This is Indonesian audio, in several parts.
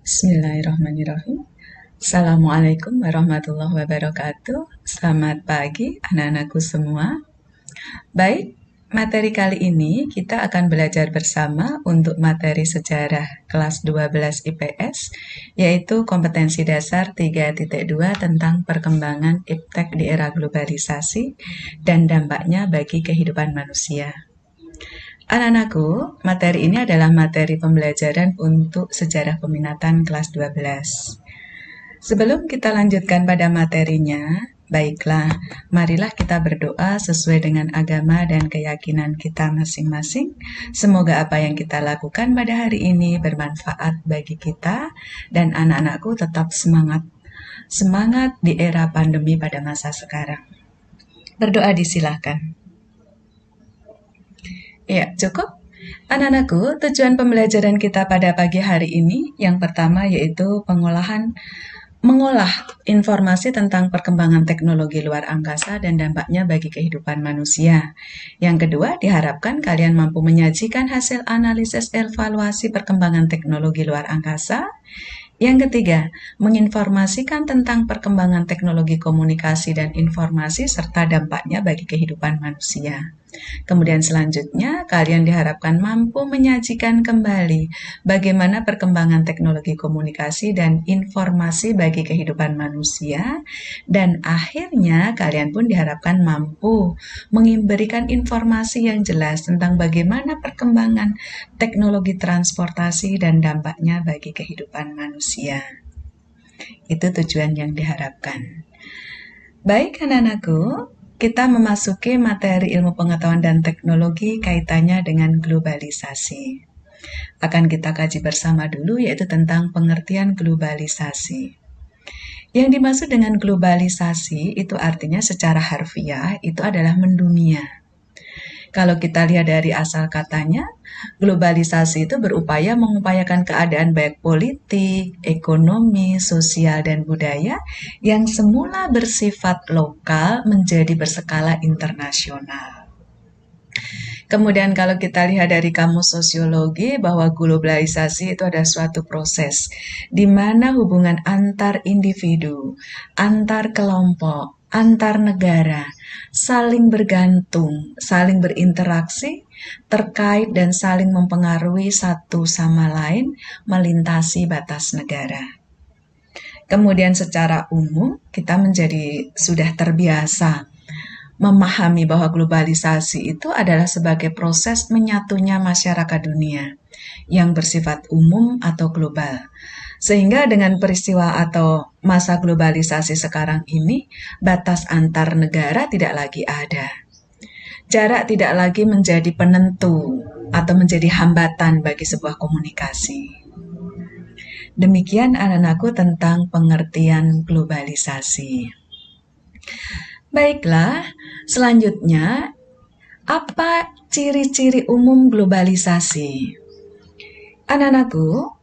Bismillahirrahmanirrahim. Assalamualaikum warahmatullahi wabarakatuh. Selamat pagi anak-anakku semua. Baik, materi kali ini kita akan belajar bersama untuk materi sejarah kelas 12 IPS, yaitu kompetensi dasar 3.2 tentang perkembangan iptek di era globalisasi dan dampaknya bagi kehidupan manusia. Anak-anakku, materi ini adalah materi pembelajaran untuk sejarah peminatan kelas 12. Sebelum kita lanjutkan pada materinya, baiklah, marilah kita berdoa sesuai dengan agama dan keyakinan kita masing-masing. Semoga apa yang kita lakukan pada hari ini bermanfaat bagi kita dan anak-anakku tetap semangat. Semangat di era pandemi pada masa sekarang. Berdoa disilahkan. Ya, cukup. Anak-anakku, tujuan pembelajaran kita pada pagi hari ini yang pertama yaitu mengolah informasi tentang perkembangan teknologi luar angkasa dan dampaknya bagi kehidupan manusia. Yang kedua, diharapkan kalian mampu menyajikan hasil analisis evaluasi perkembangan teknologi luar angkasa. Yang ketiga, menginformasikan tentang perkembangan teknologi komunikasi dan informasi serta dampaknya bagi kehidupan manusia. Kemudian selanjutnya, kalian diharapkan mampu menyajikan kembali bagaimana perkembangan teknologi komunikasi dan informasi bagi kehidupan manusia. Dan akhirnya, kalian pun diharapkan mampu memberikan informasi yang jelas tentang bagaimana perkembangan teknologi transportasi dan dampaknya bagi kehidupan manusia. Itu tujuan yang diharapkan. Baik anak-anakku, kita memasuki materi ilmu pengetahuan dan teknologi kaitannya dengan globalisasi. Akan kita kaji bersama dulu yaitu tentang pengertian globalisasi. Yang dimaksud dengan globalisasi itu artinya secara harfiah itu adalah mendunia. Kalau kita lihat dari asal katanya, globalisasi itu berupaya mengupayakan keadaan baik politik, ekonomi, sosial, dan budaya yang semula bersifat lokal menjadi berskala internasional. Kemudian kalau kita lihat dari kamus sosiologi bahwa globalisasi itu adalah suatu proses di mana hubungan antar individu, antar kelompok, antar negara saling bergantung, saling berinteraksi, terkait dan saling mempengaruhi satu sama lain melintasi batas negara. Kemudian secara umum kita sudah terbiasa memahami bahwa globalisasi itu adalah sebagai proses menyatunya masyarakat dunia yang bersifat umum atau global. Sehingga dengan peristiwa atau masa globalisasi sekarang ini, batas antar negara tidak lagi ada. Jarak tidak lagi menjadi penentu atau menjadi hambatan bagi sebuah komunikasi. Demikian anak-anakku tentang pengertian globalisasi. Baiklah, selanjutnya, apa ciri-ciri umum globalisasi? Anak-anakku,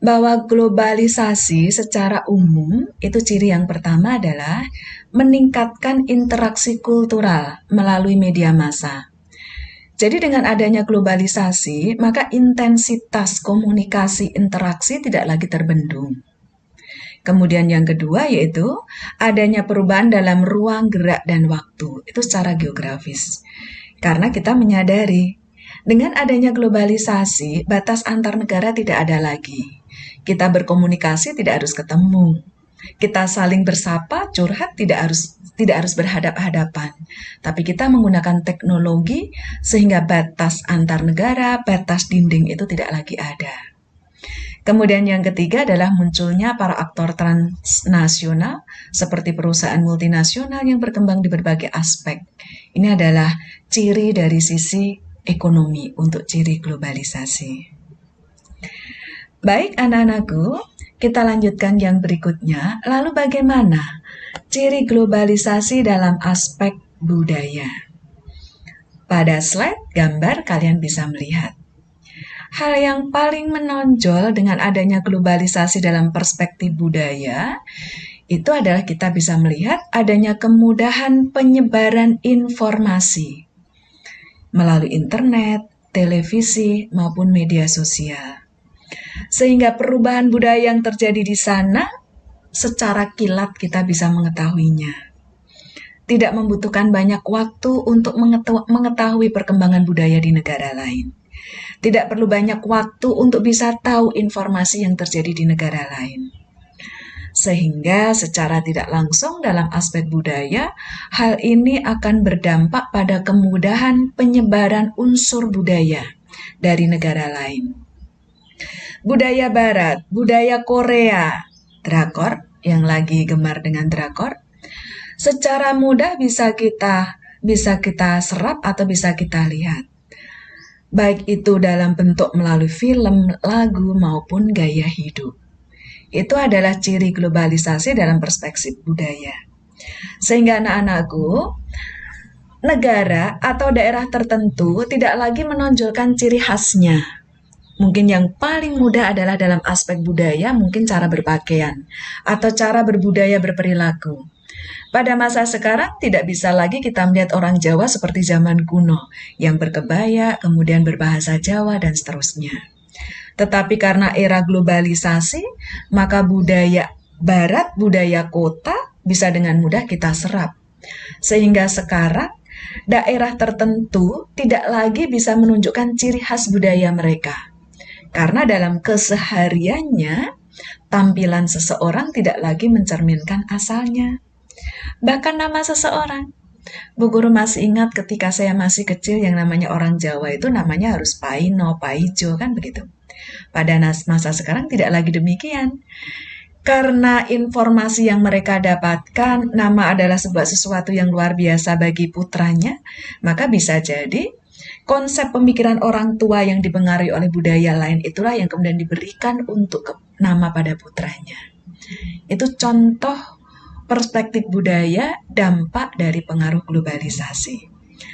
bahwa globalisasi secara umum itu ciri yang pertama adalah meningkatkan interaksi kultural melalui media massa. Jadi dengan adanya globalisasi, maka intensitas komunikasi interaksi tidak lagi terbendung. Kemudian yang kedua yaitu adanya perubahan dalam ruang gerak dan waktu, itu secara geografis. Karena kita menyadari, dengan adanya globalisasi, batas antar negara tidak ada lagi. Kita berkomunikasi tidak harus ketemu. Kita saling bersapa, curhat tidak harus berhadap-hadapan. Tapi kita menggunakan teknologi sehingga batas antar negara, batas dinding itu tidak lagi ada. Kemudian yang ketiga adalah munculnya para aktor transnasional seperti perusahaan multinasional yang berkembang di berbagai aspek. Ini adalah ciri dari sisi ekonomi untuk ciri globalisasi. Baik anak-anakku, kita lanjutkan yang berikutnya. Lalu bagaimana ciri globalisasi dalam aspek budaya? Pada slide gambar kalian bisa melihat. Hal yang paling menonjol dengan adanya globalisasi dalam perspektif budaya itu adalah kita bisa melihat adanya kemudahan penyebaran informasi melalui internet, televisi, maupun media sosial. Sehingga perubahan budaya yang terjadi di sana secara kilat kita bisa mengetahuinya. Tidak membutuhkan banyak waktu untuk mengetahui perkembangan budaya di negara lain. Tidak perlu banyak waktu untuk bisa tahu informasi yang terjadi di negara lain. Sehingga secara tidak langsung dalam aspek budaya, hal ini akan berdampak pada kemudahan penyebaran unsur budaya dari negara lain. Budaya Barat, budaya Korea, drakor, yang lagi gemar dengan drakor, secara mudah bisa kita serap atau bisa kita lihat. Baik itu dalam bentuk melalui film, lagu, maupun gaya hidup. Itu adalah ciri globalisasi dalam perspektif budaya. Sehingga anak-anakku, negara atau daerah tertentu tidak lagi menonjolkan ciri khasnya. Mungkin yang paling mudah adalah dalam aspek budaya, mungkin cara berpakaian atau cara berbudaya berperilaku. Pada masa sekarang tidak bisa lagi kita melihat orang Jawa seperti zaman kuno, yang berkebaya, kemudian berbahasa Jawa, dan seterusnya. Tetapi karena era globalisasi, maka budaya barat, budaya kota bisa dengan mudah kita serap. Sehingga sekarang daerah tertentu tidak lagi bisa menunjukkan ciri khas budaya mereka. Karena dalam kesehariannya, tampilan seseorang tidak lagi mencerminkan asalnya. Bahkan nama seseorang. Bu Guru masih ingat ketika saya masih kecil yang namanya orang Jawa itu namanya harus Paino, Paijo, kan begitu. Pada masa sekarang tidak lagi demikian. Karena informasi yang mereka dapatkan, nama adalah sesuatu yang luar biasa bagi putranya, maka bisa jadi konsep pemikiran orang tua yang dipengaruhi oleh budaya lain itulah yang kemudian diberikan untuk nama pada putranya. Itu contoh perspektif budaya dampak dari pengaruh globalisasi.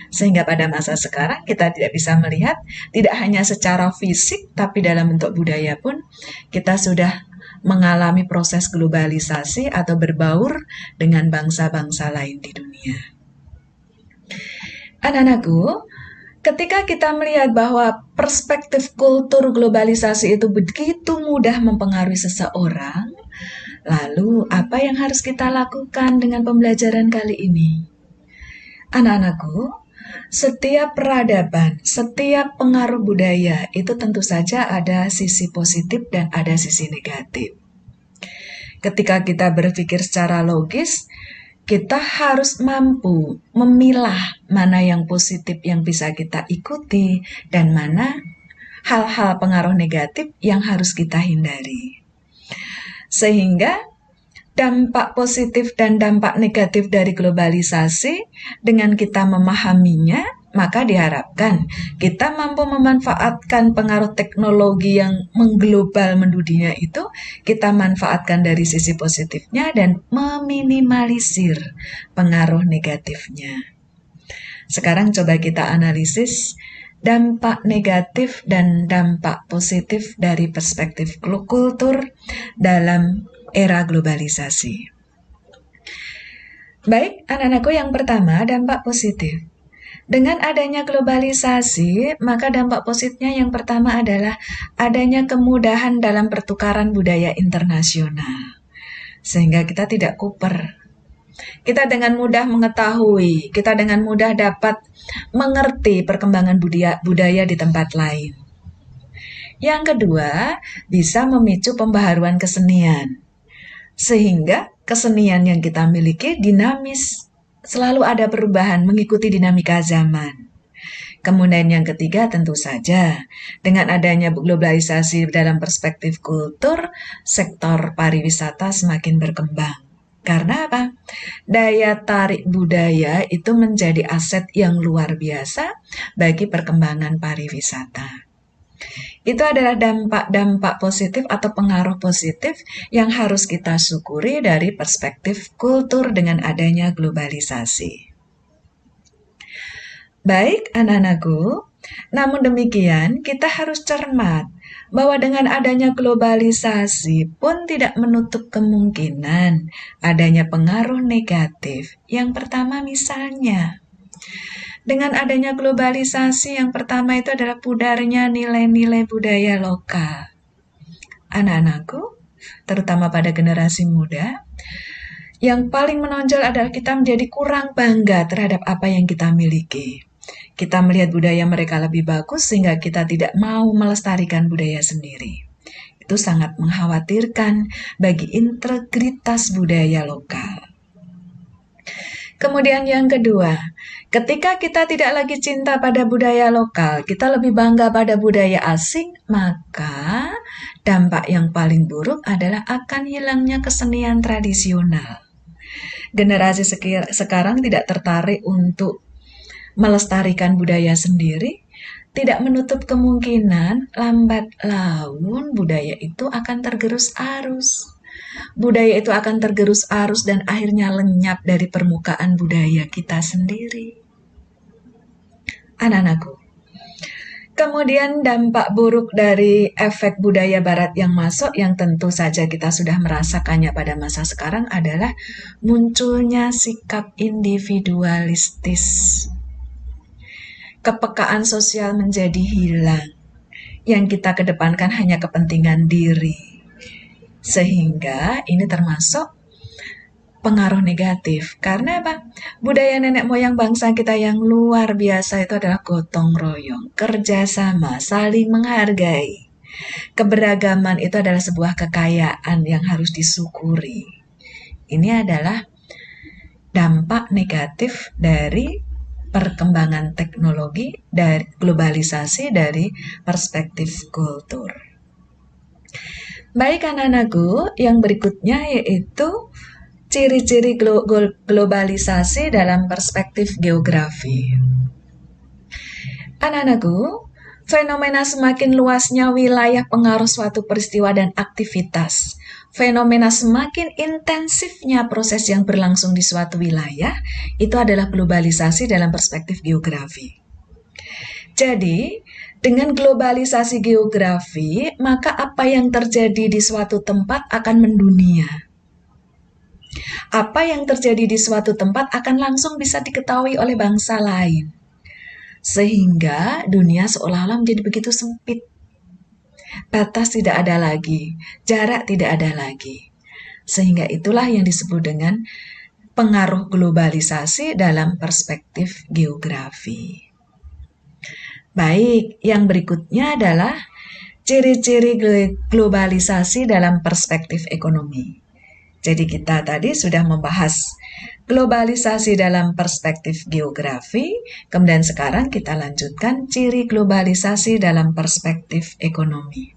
Sehingga pada masa sekarang kita tidak bisa melihat tidak hanya secara fisik tapi dalam bentuk budaya pun kita sudah mengalami proses globalisasi atau berbaur dengan bangsa-bangsa lain di dunia. Anak-anakku, ketika kita melihat bahwa perspektif kultur globalisasi itu begitu mudah mempengaruhi seseorang, lalu apa yang harus kita lakukan dengan pembelajaran kali ini? Anak-anakku, setiap peradaban, setiap pengaruh budaya itu tentu saja ada sisi positif dan ada sisi negatif. Ketika kita berpikir secara logis, kita harus mampu memilah mana yang positif yang bisa kita ikuti dan mana hal-hal pengaruh negatif yang harus kita hindari. Sehingga dampak positif dan dampak negatif dari globalisasi dengan kita memahaminya, maka diharapkan kita mampu memanfaatkan pengaruh teknologi yang mengglobal mendunia itu, kita manfaatkan dari sisi positifnya dan meminimalisir pengaruh negatifnya. Sekarang coba kita analisis dampak negatif dan dampak positif dari perspektif kultur dalam era globalisasi. Baik, anak-anakku, yang pertama dampak positif. Dengan adanya globalisasi, maka dampak positifnya yang pertama adalah adanya kemudahan dalam pertukaran budaya internasional. Sehingga kita tidak kuper. Kita dengan mudah mengetahui, kita dengan mudah dapat mengerti perkembangan budaya di tempat lain. Yang kedua, bisa memicu pembaharuan kesenian. Sehingga kesenian yang kita miliki dinamis, selalu ada perubahan mengikuti dinamika zaman. Kemudian yang ketiga tentu saja, dengan adanya globalisasi dalam perspektif kultur, sektor pariwisata semakin berkembang. Karena apa? Daya tarik budaya itu menjadi aset yang luar biasa bagi perkembangan pariwisata. Itu adalah dampak-dampak positif atau pengaruh positif yang harus kita syukuri dari perspektif kultur dengan adanya globalisasi. Baik, anak-anakku, namun demikian kita harus cermat bahwa dengan adanya globalisasi pun tidak menutup kemungkinan adanya pengaruh negatif. Yang pertama misalnya, dengan adanya globalisasi yang pertama itu adalah pudarnya nilai-nilai budaya lokal. Anak-anakku, terutama pada generasi muda, yang paling menonjol adalah kita menjadi kurang bangga terhadap apa yang kita miliki. Kita melihat budaya mereka lebih bagus sehingga kita tidak mau melestarikan budaya sendiri. Itu sangat mengkhawatirkan bagi integritas budaya lokal. Kemudian yang kedua, ketika kita tidak lagi cinta pada budaya lokal, kita lebih bangga pada budaya asing, maka dampak yang paling buruk adalah akan hilangnya kesenian tradisional. Generasi sekarang tidak tertarik untuk melestarikan budaya sendiri, tidak menutup kemungkinan lambat laun budaya itu akan tergerus arus. Budaya itu akan tergerus arus dan akhirnya lenyap dari permukaan budaya kita sendiri. Anak-anakku, kemudian dampak buruk dari efek budaya barat yang masuk yang tentu saja kita sudah merasakannya pada masa sekarang adalah munculnya sikap individualistis. Kepekaan sosial menjadi hilang. Yang kita kedepankan hanya kepentingan diri. Sehingga ini termasuk pengaruh negatif. Karena apa? Budaya nenek moyang bangsa kita yang luar biasa itu adalah gotong royong, kerjasama, saling menghargai. Keberagaman itu adalah sebuah kekayaan yang harus disyukuri. Ini adalah dampak negatif dari perkembangan teknologi, dari globalisasi, dari perspektif kultur. Baik anak-anakku, yang berikutnya yaitu ciri-ciri globalisasi dalam perspektif geografi. Anak-anakku, fenomena semakin luasnya wilayah pengaruh suatu peristiwa dan aktivitas. Fenomena semakin intensifnya proses yang berlangsung di suatu wilayah, itu adalah globalisasi dalam perspektif geografi. Jadi, dengan globalisasi geografi, maka apa yang terjadi di suatu tempat akan mendunia. Apa yang terjadi di suatu tempat akan langsung bisa diketahui oleh bangsa lain. Sehingga dunia seolah-olah menjadi begitu sempit. Batas tidak ada lagi, jarak tidak ada lagi. Sehingga itulah yang disebut dengan pengaruh globalisasi dalam perspektif geografi. Baik, yang berikutnya adalah ciri-ciri globalisasi dalam perspektif ekonomi. Jadi kita tadi sudah membahas globalisasi dalam perspektif geografi, kemudian sekarang kita lanjutkan ciri globalisasi dalam perspektif ekonomi.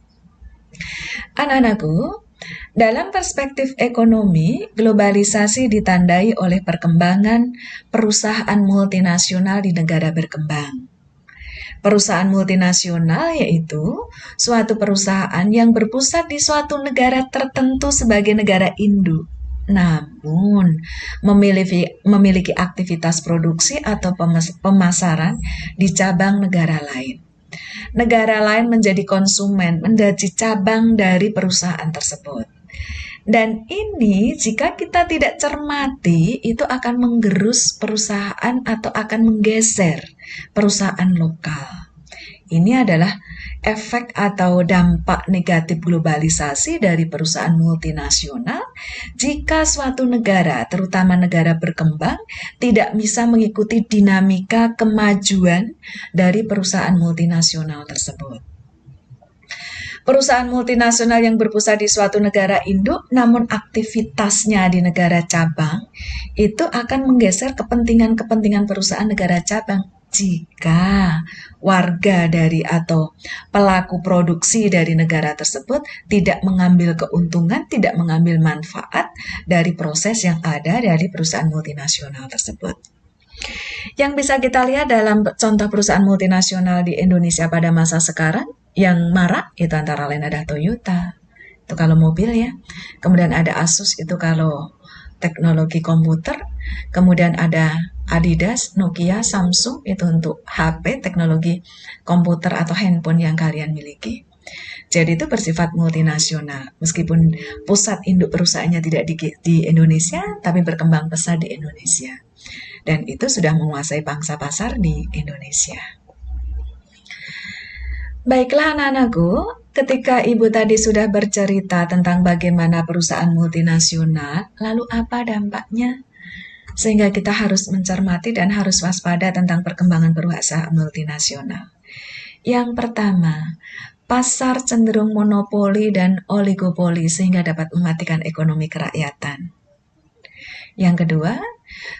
Anak-anakku, dalam perspektif ekonomi, globalisasi ditandai oleh perkembangan perusahaan multinasional di negara berkembang. Perusahaan multinasional yaitu suatu perusahaan yang berpusat di suatu negara tertentu sebagai negara induk, namun memiliki aktivitas produksi atau pemasaran di cabang negara lain. Negara lain menjadi konsumen, menjadi cabang dari perusahaan tersebut. Dan ini jika kita tidak cermati, itu akan menggerus perusahaan atau akan menggeser perusahaan lokal. Ini adalah efek atau dampak negatif globalisasi dari perusahaan multinasional jika suatu negara, terutama negara berkembang, tidak bisa mengikuti dinamika kemajuan dari perusahaan multinasional tersebut. Perusahaan multinasional yang berpusat di suatu negara induk, namun aktivitasnya di negara cabang, itu akan menggeser kepentingan-kepentingan perusahaan negara cabang. Jika warga dari atau pelaku produksi dari negara tersebut tidak mengambil keuntungan, tidak mengambil manfaat dari proses yang ada dari perusahaan multinasional tersebut. Yang bisa kita lihat dalam contoh perusahaan multinasional di Indonesia pada masa sekarang, yang marak itu antara lain ada Toyota, itu kalau mobil ya. Kemudian ada Asus, itu kalau teknologi komputer. Kemudian ada Adidas, Nokia, Samsung, itu untuk HP, teknologi komputer atau handphone yang kalian miliki. Jadi itu bersifat multinasional. Meskipun pusat induk perusahaannya tidak di Indonesia, tapi berkembang pesat di Indonesia. Dan itu sudah menguasai pangsa pasar di Indonesia. Baiklah anak-anakku, ketika Ibu tadi sudah bercerita tentang bagaimana perusahaan multinasional, lalu apa dampaknya? Sehingga kita harus mencermati dan harus waspada tentang perkembangan perusahaan multinasional. Yang pertama, pasar cenderung monopoli dan oligopoli sehingga dapat mematikan ekonomi kerakyatan. Yang kedua,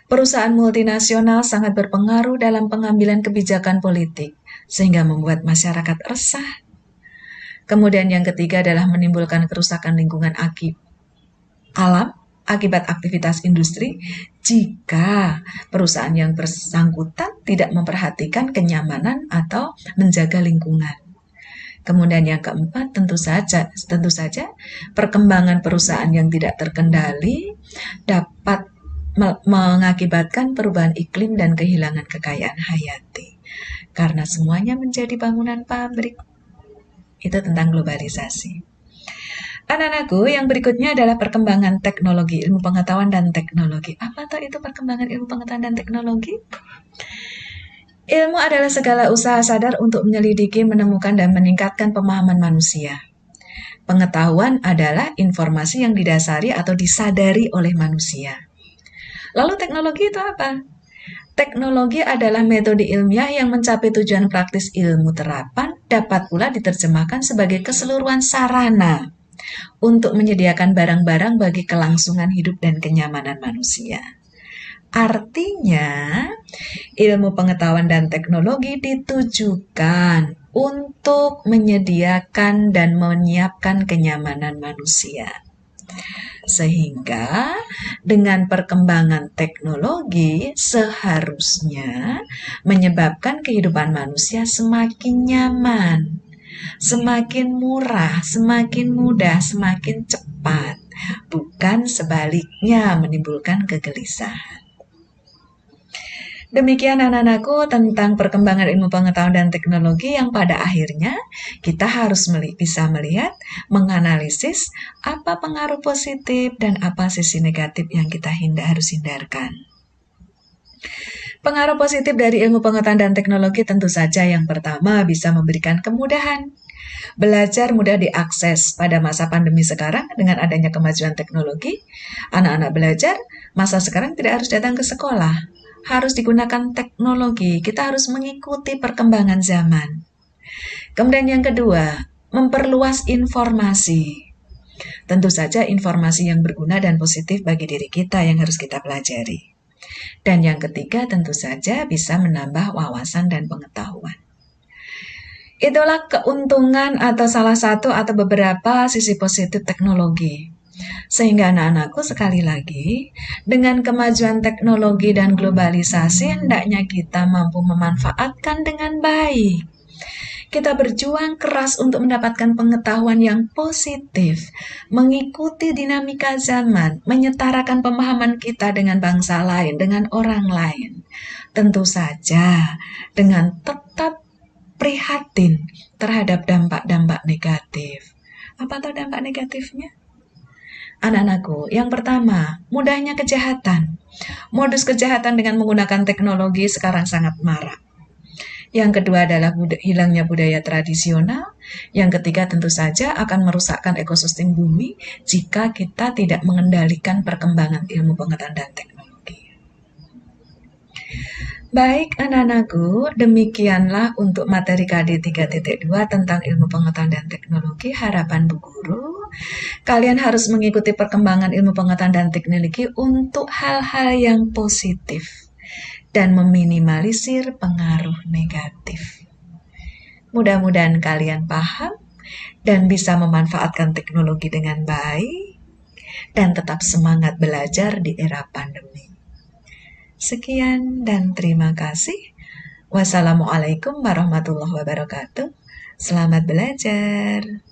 perusahaan multinasional sangat berpengaruh dalam pengambilan kebijakan politik sehingga membuat masyarakat resah. Kemudian yang ketiga adalah menimbulkan kerusakan lingkungan alam akibat aktivitas industri jika perusahaan yang bersangkutan tidak memperhatikan kenyamanan atau menjaga lingkungan. Kemudian yang keempat, tentu saja perkembangan perusahaan yang tidak terkendali dapat mengakibatkan perubahan iklim dan kehilangan kekayaan hayati. Karena semuanya menjadi bangunan pabrik. Itu tentang globalisasi. Anak-anakku, yang berikutnya adalah perkembangan teknologi, ilmu pengetahuan dan teknologi. Apa tuh itu perkembangan ilmu pengetahuan dan teknologi? Ilmu adalah segala usaha sadar untuk menyelidiki, menemukan, dan meningkatkan pemahaman manusia. Pengetahuan adalah informasi yang didasari atau disadari oleh manusia. Lalu teknologi itu apa? Teknologi adalah metode ilmiah yang mencapai tujuan praktis ilmu terapan, dapat pula diterjemahkan sebagai keseluruhan sarana untuk menyediakan barang-barang bagi kelangsungan hidup dan kenyamanan manusia. Artinya, ilmu pengetahuan dan teknologi ditujukan untuk menyediakan dan menyiapkan kenyamanan manusia. Sehingga dengan perkembangan teknologi seharusnya menyebabkan kehidupan manusia semakin nyaman, semakin murah, semakin mudah, semakin cepat, bukan sebaliknya menimbulkan kegelisahan. Demikian anak-anakku tentang perkembangan ilmu pengetahuan dan teknologi yang pada akhirnya kita harus bisa melihat, menganalisis apa pengaruh positif dan apa sisi negatif yang kita harus hindarkan. Pengaruh positif dari ilmu pengetahuan dan teknologi tentu saja yang pertama bisa memberikan kemudahan. Belajar mudah diakses pada masa pandemi sekarang dengan adanya kemajuan teknologi. Anak-anak belajar masa sekarang tidak harus datang ke sekolah. Harus digunakan teknologi, kita harus mengikuti perkembangan zaman. Kemudian yang kedua, memperluas informasi. Tentu saja informasi yang berguna dan positif bagi diri kita yang harus kita pelajari. Dan yang ketiga tentu saja bisa menambah wawasan dan pengetahuan. Itulah keuntungan atau salah satu atau beberapa sisi positif teknologi. Sehingga anak-anakku sekali lagi, dengan kemajuan teknologi dan globalisasi hendaknya kita mampu memanfaatkan dengan baik. Kita berjuang keras untuk mendapatkan pengetahuan yang positif, mengikuti dinamika zaman, menyetarakan pemahaman kita dengan bangsa lain, dengan orang lain. Tentu saja dengan tetap prihatin terhadap dampak-dampak negatif. Apa tuh dampak negatifnya? Anak-anakku, yang pertama, mudahnya kejahatan. Modus kejahatan dengan menggunakan teknologi sekarang sangat marak. Yang kedua adalah hilangnya budaya tradisional. Yang ketiga tentu saja akan merusakkan ekosistem bumi jika kita tidak mengendalikan perkembangan ilmu pengetahuan dan teknologi. Baik anak-anakku, demikianlah untuk materi KD 3.2 tentang ilmu pengetahuan dan teknologi. Harapan Bu Guru, kalian harus mengikuti perkembangan ilmu pengetahuan dan teknologi untuk hal-hal yang positif dan meminimalisir pengaruh negatif. Mudah-mudahan kalian paham dan bisa memanfaatkan teknologi dengan baik dan tetap semangat belajar di era pandemi. Sekian dan terima kasih. Wassalamualaikum warahmatullahi wabarakatuh. Selamat belajar.